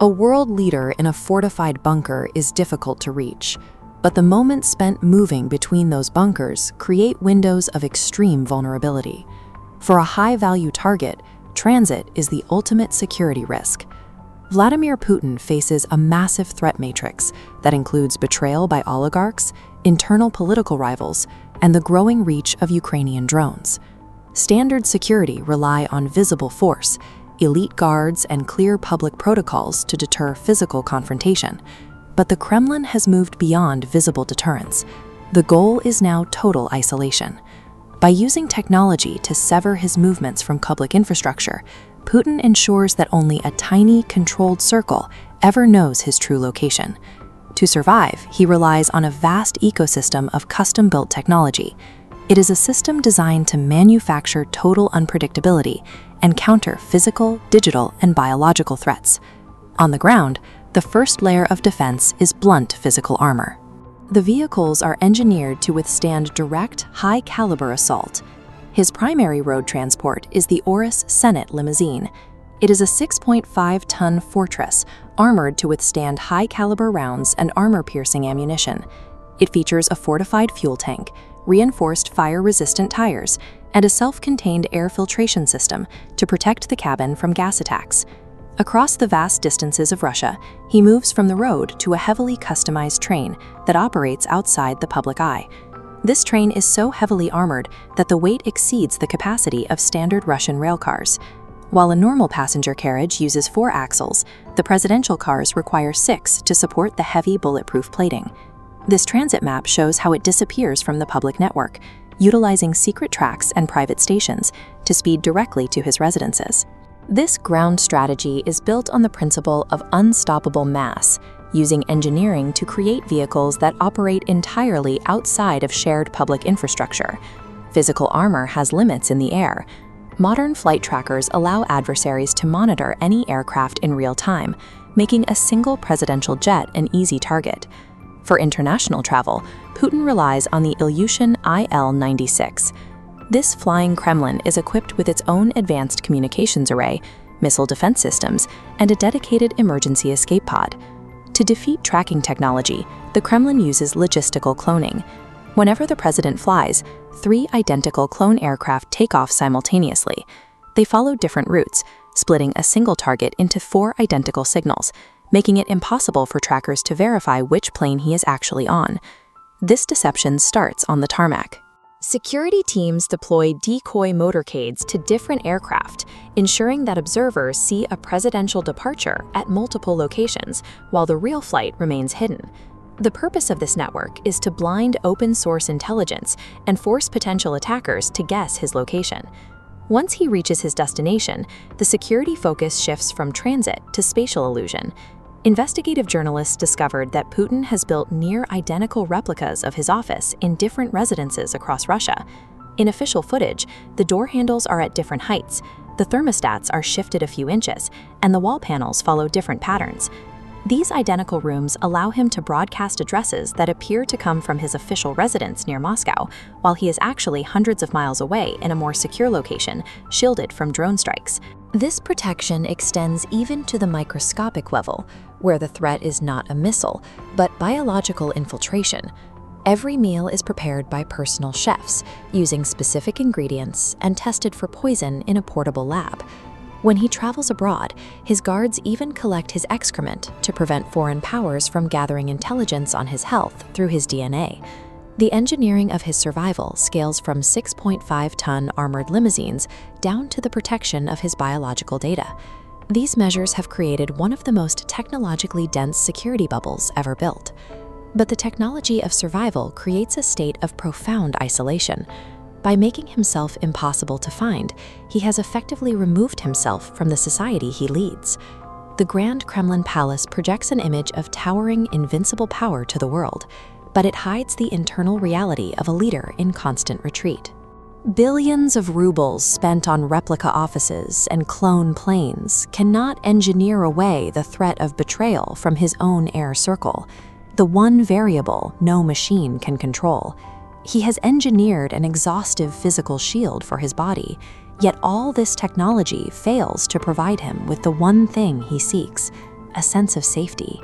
A world leader in a fortified bunker is difficult to reach, but the moments spent moving between those bunkers create windows of extreme vulnerability. For a high-value target, transit is the ultimate security risk. Vladimir Putin faces a massive threat matrix that includes betrayal by oligarchs, internal political rivals, and the growing reach of Ukrainian drones. Standard security rely on visible force, elite guards, and clear public protocols to deter physical confrontation. But the Kremlin has moved beyond visible deterrence. The goal is now total isolation. By using technology to sever his movements from public infrastructure, Putin ensures that only a tiny, controlled circle ever knows his true location. To survive, he relies on a vast ecosystem of custom-built technology. It is a system designed to manufacture total unpredictability and counter physical, digital, and biological threats. On the ground, the first layer of defense is blunt physical armor. The vehicles are engineered to withstand direct, high-caliber assault. His primary road transport is the Aurus Senat limousine. It is a 6.5-ton fortress, armored to withstand high-caliber rounds and armor-piercing ammunition. It features a fortified fuel tank, reinforced fire-resistant tires, and a self-contained air filtration system to protect the cabin from gas attacks. Across the vast distances of Russia, he moves from the road to a heavily customized train that operates outside the public eye. This train is so heavily armored that the weight exceeds the capacity of standard Russian railcars. While a normal passenger carriage uses 4 axles, the presidential cars require 6 to support the heavy bulletproof plating. This transit map shows how it disappears from the public network, utilizing secret tracks and private stations to speed directly to his residences. This ground strategy is built on the principle of unstoppable mass, using engineering to create vehicles that operate entirely outside of shared public infrastructure. Physical armor has limits in the air. Modern flight trackers allow adversaries to monitor any aircraft in real time, making a single presidential jet an easy target. For international travel, Putin relies on the Ilyushin Il-96. This flying Kremlin is equipped with its own advanced communications array, missile defense systems, and a dedicated emergency escape pod. To defeat tracking technology, the Kremlin uses logistical cloning. Whenever the president flies, 3 identical clone aircraft take off simultaneously. They follow different routes, splitting a single target into 4 identical signals, making it impossible for trackers to verify which plane he is actually on. This deception starts on the tarmac. Security teams deploy decoy motorcades to different aircraft, ensuring that observers see a presidential departure at multiple locations, while the real flight remains hidden. The purpose of this network is to blind open-source intelligence and force potential attackers to guess his location. Once he reaches his destination, the security focus shifts from transit to spatial illusion. Investigative journalists discovered that Putin has built near-identical replicas of his office in different residences across Russia. In official footage, the door handles are at different heights, the thermostats are shifted a few inches, and the wall panels follow different patterns. These identical rooms allow him to broadcast addresses that appear to come from his official residence near Moscow, while he is actually hundreds of miles away in a more secure location, shielded from drone strikes. This protection extends even to the microscopic level, where the threat is not a missile, but biological infiltration. Every meal is prepared by personal chefs, using specific ingredients and tested for poison in a portable lab. When he travels abroad, his guards even collect his excrement to prevent foreign powers from gathering intelligence on his health through his DNA. The engineering of his survival scales from 6.5-ton armored limousines down to the protection of his biological data. These measures have created one of the most technologically dense security bubbles ever built. But the technology of survival creates a state of profound isolation. By making himself impossible to find, he has effectively removed himself from the society he leads. The Grand Kremlin Palace projects an image of towering, invincible power to the world, but it hides the internal reality of a leader in constant retreat. Billions of rubles spent on replica offices and clone planes cannot engineer away the threat of betrayal from his own air circle, the one variable no machine can control. He has engineered an exhaustive physical shield for his body, yet all this technology fails to provide him with the one thing he seeks: a sense of safety.